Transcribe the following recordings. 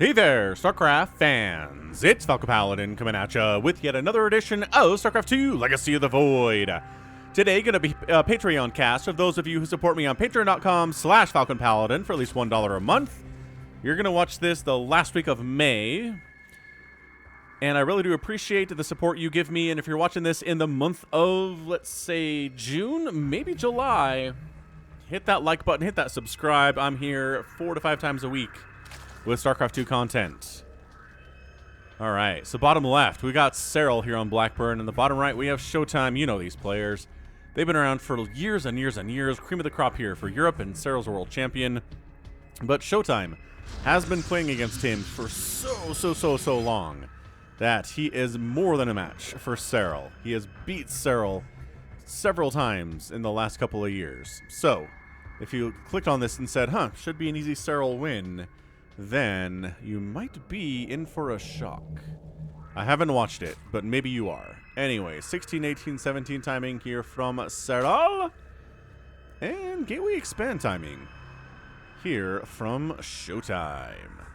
Hey there, StarCraft fans! It's Falcon Paladin coming at ya with yet another edition of StarCraft 2 Legacy of the Void. Today, going to be a Patreon cast of those of you who support me on patreon.com/FalconPaladin for at least $1 a month. You're going to watch this the last week of May. And I really do appreciate the support you give me. And if you're watching this in the month of, let's say, June, maybe July, hit that like button, hit that subscribe. I'm here 4 to 5 times a week with StarCraft 2 content. All right, so bottom left, we got Serral here on Blackburn. In the bottom right, we have ShoWTimE. You know these players. They've been around for years and years and years. Cream of the crop here for Europe, and Serral's a world champion. But ShoWTimE has been playing against him for so long that he is more than a match for Serral. He has beat Serral several times in the last couple of years. So, if you clicked on this and said, should be an easy Serral win, then you might be in for a shock. I haven't watched it, but maybe you are. Anyway, 16, 18, 17 timing here from Serral. And Gateway Expand timing here from ShoWTimE.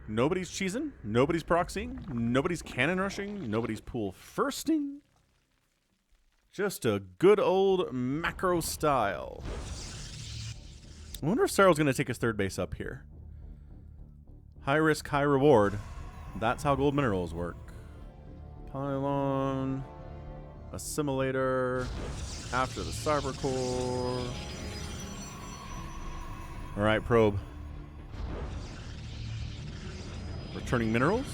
Nobody's cheesing, nobody's proxying, nobody's cannon rushing, nobody's pool firsting. Just a good old macro style. I wonder if Serral's going to take his third base up here. High risk, high reward. That's how gold minerals work. Pylon. Assimilator. After the cyber core. Alright, probe. Returning minerals.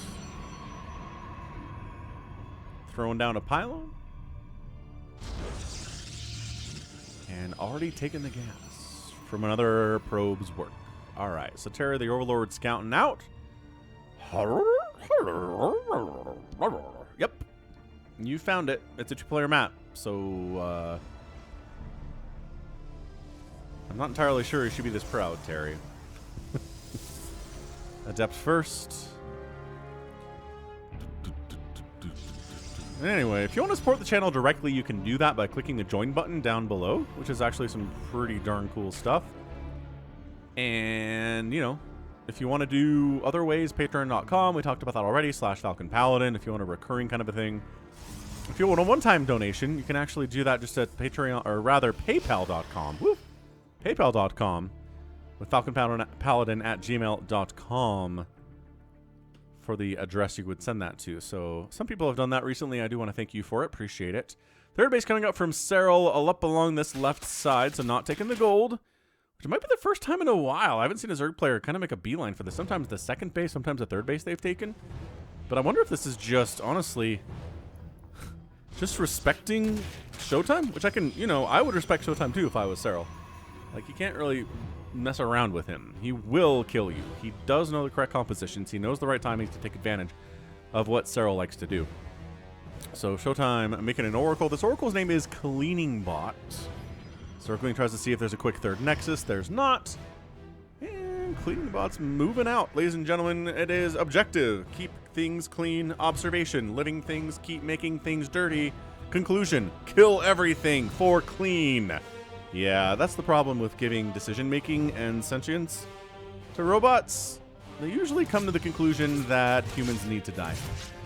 Throwing down a pylon. And already taking the gas from another probe's work. Alright, so Terra the Overlord scouting out. Yep. You found it. It's a 2-player map. So, I'm not entirely sure you should be this proud, Terry. Adept first. Anyway, if you want to support the channel directly, you can do that by clicking the join button down below, which is actually some pretty darn cool stuff. And, you know, if you want to do other ways, patreon.com, we talked about that already, /FalconPaladin, if you want a recurring kind of a thing. If you want a one-time donation, you can actually do that just at Patreon, or rather, paypal.com. Woo! Paypal.com with falconpaladin@gmail.com. for the address you would send that to. So some people have done that recently. I do want to thank you for it. Appreciate it. Third base coming up from Serral, all up along this left side, so not taking the gold, which might be the first time in a while. I haven't seen a Zerg player kind of make a beeline for this. Sometimes the second base, sometimes the third base they've taken. But I wonder if this is just, honestly, just respecting ShoWTimE, which I can, you know, I would respect ShoWTimE too if I was Serral. Like, you can't really mess around with him. He will kill you. He does know the correct compositions. He knows the right timings to take advantage of what Serral likes to do. So ShoWTimE making an Oracle. This Oracle's name is Cleaning Bot. Circling tries to see if there's a quick third Nexus. There's not. And Cleaning Bot's moving out. Ladies and gentlemen, it is objective. Keep things clean. Observation. Living things keep making things dirty. Conclusion. Kill everything for clean. Yeah, that's the problem with giving decision-making and sentience to robots. They usually come to the conclusion that humans need to die.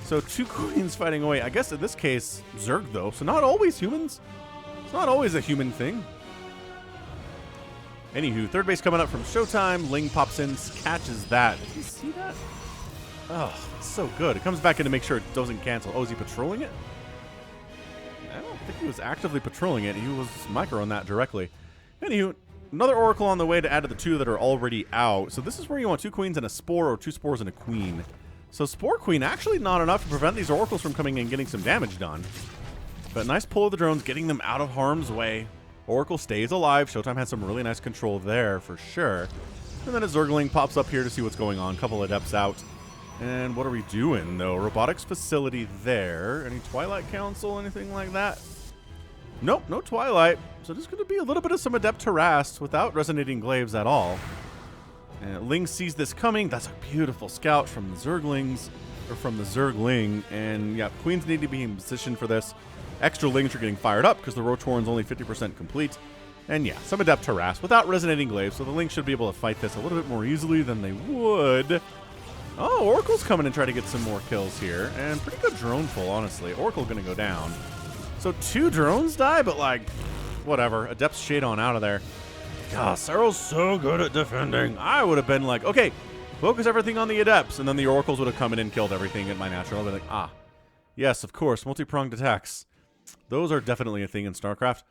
So 2 queens fighting away. I guess in this case, Zerg though, so not always humans. It's not always a human thing. Anywho, third base coming up from ShoWTimE. Ling pops in, catches that. Did you see that? Oh, it's so good. It comes back in to make sure it doesn't cancel. Oh, is he patrolling it? I don't think he was actively patrolling it. He was microing that directly. Anywho, another Oracle on the way to add to the 2 that are already out. So this is where you want 2 queens and a spore, or 2 spores and a queen. So spore queen actually not enough to prevent these Oracles from coming in and getting some damage done. But nice pull of the drones, getting them out of harm's way. Oracle stays alive. ShoWTimE has some really nice control there for sure. And then a Zergling pops up here to see what's going on. Couple of Adepts out. And what are we doing, though? Robotics facility there. Any Twilight Council, anything like that? Nope, no Twilight. So there's going to be a little bit of some Adept harassed without Resonating Glaives at all. And Ling sees this coming. That's a beautiful scout from the Zerglings, or from the Zergling. And yeah, Queens need to be in position for this. Extra Lings are getting fired up because the Rotorn's only 50% complete. And yeah, some Adept Harass without Resonating Glaive, so the Link should be able to fight this a little bit more easily than they would. Oh, Oracle's coming and try to get some more kills here. And pretty good drone pull, honestly. Oracle gonna go down. So 2 drones die, but like, whatever. Adept's shade on out of there. God, Serral's so good at defending. I would have been like, okay, focus everything on the Adepts, and then the Oracles would have come in and killed everything at my natural. I'd be like, ah, yes, of course, multi-pronged attacks. Those are definitely a thing in StarCraft.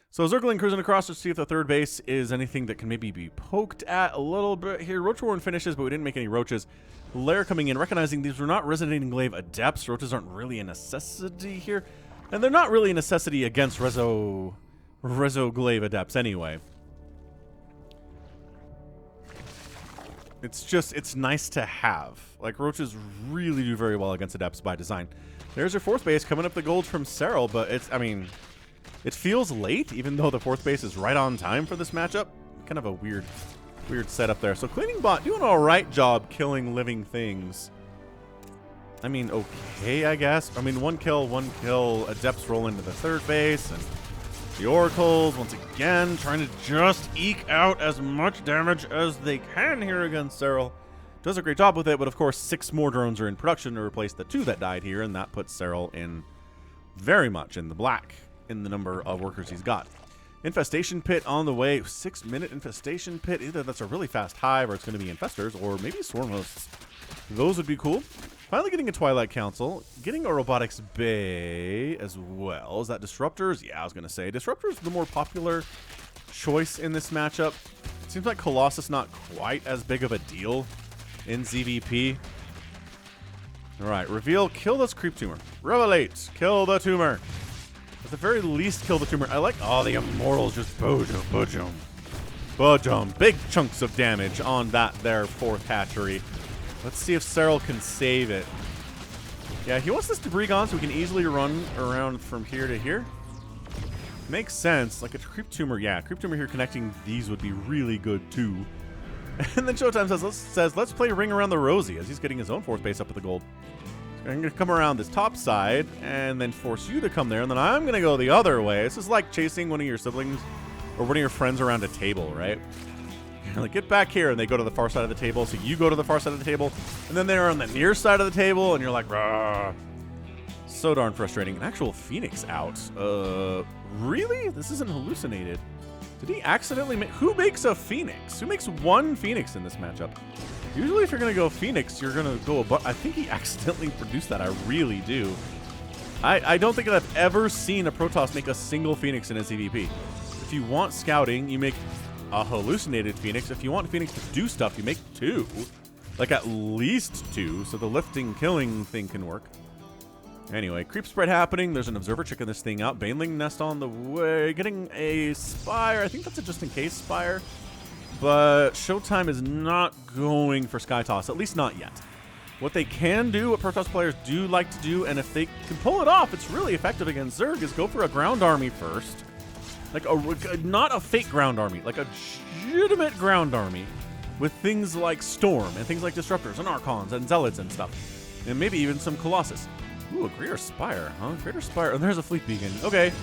So Zergling cruising across to see if the third base is anything that can maybe be poked at a little bit here. Roach Warren finishes, but we didn't make any roaches. Lair coming in, recognizing these were not Resonating Glaive Adepts. Roaches aren't really a necessity here. And they're not really a necessity against Reso Glaive Adepts anyway. It's just, it's nice to have. Like, roaches really do very well against Adepts by design. There's your 4th base coming up the gold from Serral, but it's, I mean, it feels late, even though the 4th base is right on time for this matchup. Kind of a weird setup there. So Cleaning Bot doing an alright job killing living things. I mean, okay, I guess. I mean, one kill. Adepts roll into the 3rd base, and the Oracles, once again, trying to just eke out as much damage as they can here against Serral. Does a great job with it, but of course 6 more drones are in production to replace the 2 that died here, and that puts Serral in very much in the black in the number of workers he's got. Infestation Pit on the way. 6-minute Infestation Pit. Either that's a really fast hive, or it's going to be Infestors, or maybe Swarm Hosts. Those would be cool. Finally getting a Twilight Council. Getting a Robotics Bay as well. Is that Disruptors? Yeah, I was going to say. Disruptors the more popular choice in this matchup. It seems like Colossus not quite as big of a deal in ZVP. Alright, reveal, kill this Creep Tumor. Revelate, kill the tumor. At the very least, kill the tumor. I like, oh, the Immortals just boom. Big chunks of damage on that there 4th hatchery. Let's see if Serral can save it. Yeah, he wants this debris gone so we can easily run around from here to here. Makes sense. Like a Creep Tumor, yeah, Creep Tumor here connecting these would be really good too. And then ShoWTimE says, let's play Ring Around the Rosie as he's getting his own 4th base up with the gold. I'm going to come around this top side and then force you to come there, and then I'm going to go the other way. This is like chasing one of your siblings or one of your friends around a table, right? You're like, get back here, and they go to the far side of the table, so you go to the far side of the table, and then they're on the near side of the table, and you're like, rah. So darn frustrating. An actual Phoenix out. Really? This isn't hallucinated. Did he accidentally make... Who makes a Phoenix? Who makes 1 Phoenix in this matchup? Usually if you're going to go Phoenix, you're going to go... I think he accidentally produced that. I really do. I don't think I've ever seen a Protoss make a single Phoenix in a CVP. If you want scouting, you make a hallucinated Phoenix. If you want Phoenix to do stuff, you make 2. Like at least 2, so the lifting, killing thing can work. Anyway, creep spread happening. There's an observer checking this thing out. Baneling nest on the way. Getting a spire. I think that's a just-in-case spire. But ShoWTimE is not going for Sky Toss, at least not yet. What they can do, what Protoss players do like to do, and if they can pull it off, it's really effective against Zerg, is go for a ground army first. Like, not a fake ground army, like a legitimate ground army with things like Storm and things like Disruptors and Archons and Zealots and stuff. And maybe even some Colossus. Ooh, a Greater Spire, huh? Greater Spire. Oh, there's a Fleet Beacon. Okay.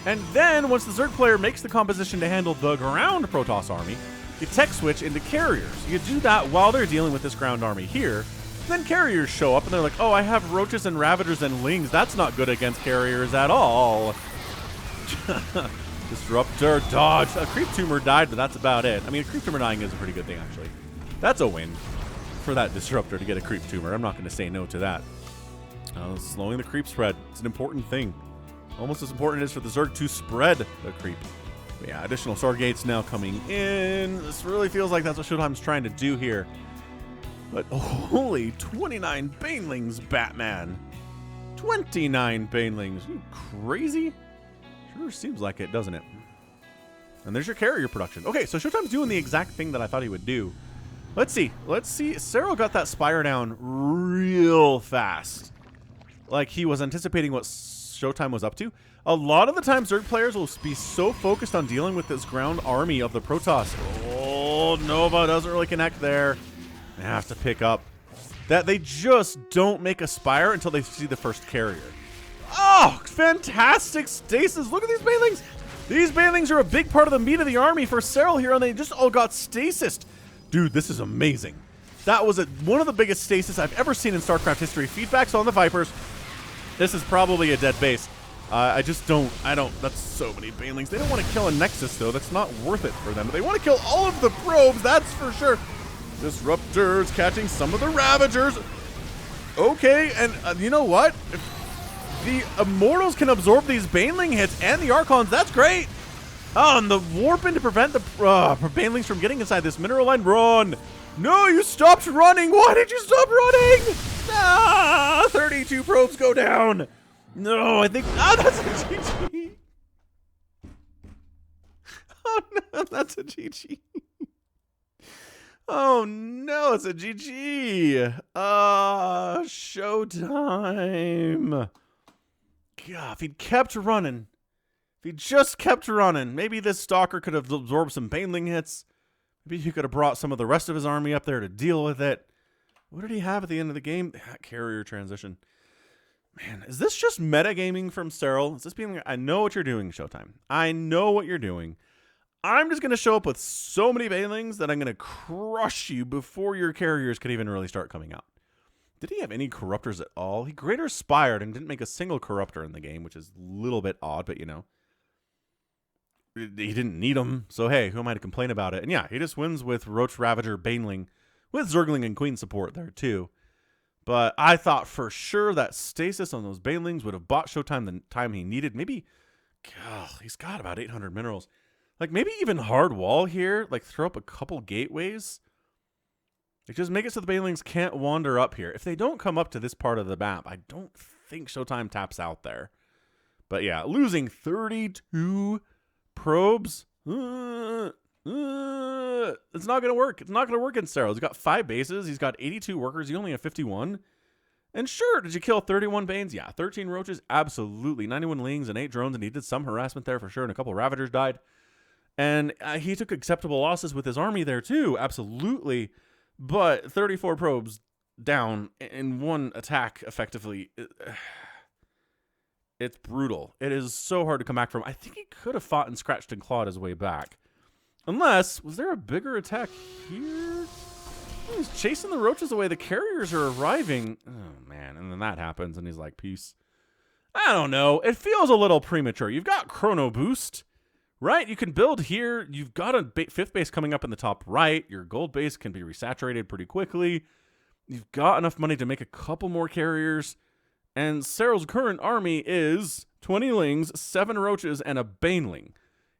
And then, once the Zerg player makes the composition to handle the ground Protoss army, you tech switch into carriers. You do that while they're dealing with this ground army here. Then carriers show up, and they're like, oh, I have Roaches and Ravagers and Lings. That's not good against carriers at all. Disruptor, dodge. A Creep Tumor died, but that's about it. I mean, a Creep Tumor dying is a pretty good thing, actually. That's a win for that Disruptor to get a Creep Tumor. I'm not going to say no to that. Slowing the creep spread. It's an important thing. Almost as important as for the Zerg to spread the creep. But yeah, additional Stargates now coming in. This really feels like that's what ShoWTimE's trying to do here. But holy 29 Banelings, Batman. 29 Banelings. You crazy? Sure seems like it, doesn't it? And there's your carrier production. Okay, so ShoWTimE's doing the exact thing that I thought he would do. Let's see. Let's see. Serral got that Spire down real fast. Like he was anticipating what ShoWTimE was up to. A lot of the time, Zerg players will be so focused on dealing with this ground army of the Protoss. Oh, Nova doesn't really connect there. They have to pick up. That they just don't make a Spire until they see the first carrier. Oh, fantastic stasis. Look at these Banelings. These banelings are a big part of the meat of the army for Serral here, and they just all got stasis. Dude, this is amazing. That was one of the biggest stasis I've ever seen in StarCraft history. Feedbacks on the Vipers. This is probably a dead base. I don't, that's so many banelings. They don't want to kill a Nexus, though. That's not worth it for them. They want to kill all of the probes, that's for sure. Disruptors catching some of the Ravagers. Okay, and you know what? If the Immortals can absorb these baneling hits and the Archons, that's great. Oh, and the warping to prevent the banelings from getting inside this mineral line. Run! No, you stopped running! Why did you stop running? Ah, 32 probes go down. No, I think... Ah, that's a GG. Oh, no, that's a GG. Oh, no, it's a GG. ShoWTimE. God, if he'd kept running, if he just kept running, maybe this Stalker could have absorbed some baneling hits. Maybe he could have brought some of the rest of his army up there to deal with it. What did he have at the end of the game? Carrier transition. Man, is this just metagaming from Serral? Is this being like, I know what you're doing, ShoWTimE. I know what you're doing. I'm just going to show up with so many banelings that I'm going to crush you before your carriers could even really start coming out. Did he have any corruptors at all? He greater aspired and didn't make a single corruptor in the game, which is a little bit odd, but you know. He didn't need them, so hey, who am I to complain about it? And yeah, he just wins with Roach Ravager, Baneling, with Zergling and Queen support there too. But I thought for sure that stasis on those banelings would have bought ShoWTimE the time he needed. Maybe, God, he's got about 800 minerals. Like, maybe even hard wall here. Like, throw up a couple gateways. Like, just make it so the banelings can't wander up here. If they don't come up to this part of the map, I don't think ShoWTimE taps out there. But yeah, losing 32 probes. It's not going to work. It's not going to work in Serral. He's got 5 bases. He's got 82 workers. You only have 51. And sure, did you kill 31 Banes? Yeah, 13 Roaches. Absolutely. 91 Lings and 8 drones. And he did some harassment there for sure. And a couple Ravagers died. And he took acceptable losses with his army there too. Absolutely. But 34 probes down in one attack effectively. It's brutal. It is so hard to come back from. I think he could have fought and scratched and clawed his way back. Unless, was there a bigger attack here? He's chasing the Roaches away. The carriers are arriving. Oh, man. And then that happens, and he's like, peace. I don't know. It feels a little premature. You've got Chrono Boost, right? You can build here. You've got a 5th base coming up in the top right. Your gold base can be resaturated pretty quickly. You've got enough money to make a couple more carriers. And Serral's current army is 20 Lings, 7 Roaches, and a Baneling.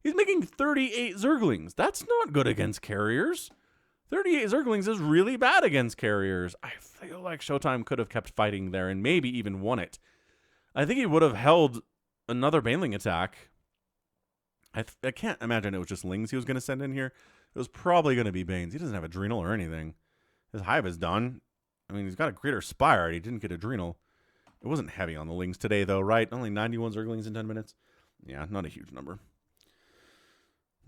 He's making 38 Zerglings. That's not good against carriers. 38 Zerglings is really bad against carriers. I feel like ShoWTimE could have kept fighting there and maybe even won it. I think he would have held another Baneling attack. I can't imagine it was just Lings he was going to send in here. It was probably going to be Banes. He doesn't have Adrenal or anything. His Hive is done. I mean, he's got a Greater Spire. He didn't get Adrenal. It wasn't heavy on the Lings today, though, right? Only 91 Zerglings in 10 minutes. Yeah, not a huge number.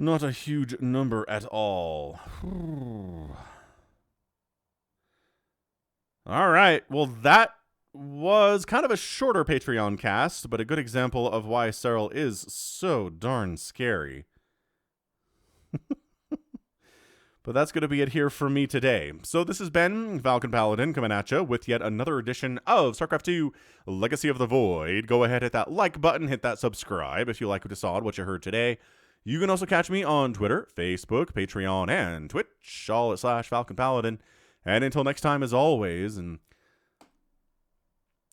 Not a huge number at all. All right. Well, that was kind of a shorter Patreon cast, but a good example of why Serral is so darn scary. But that's going to be it here for me today. So this has been Falcon Paladin coming at you with yet another edition of StarCraft 2 Legacy of the Void. Go ahead, hit that like button, hit that subscribe if you like what you saw and what you heard today. You can also catch me on Twitter, Facebook, Patreon, and Twitch, all at /Falcon Paladin. And until next time, as always, and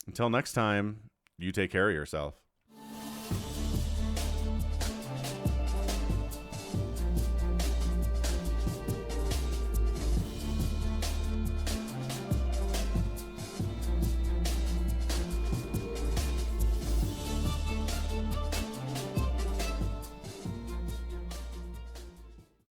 until next time, you take care of yourself.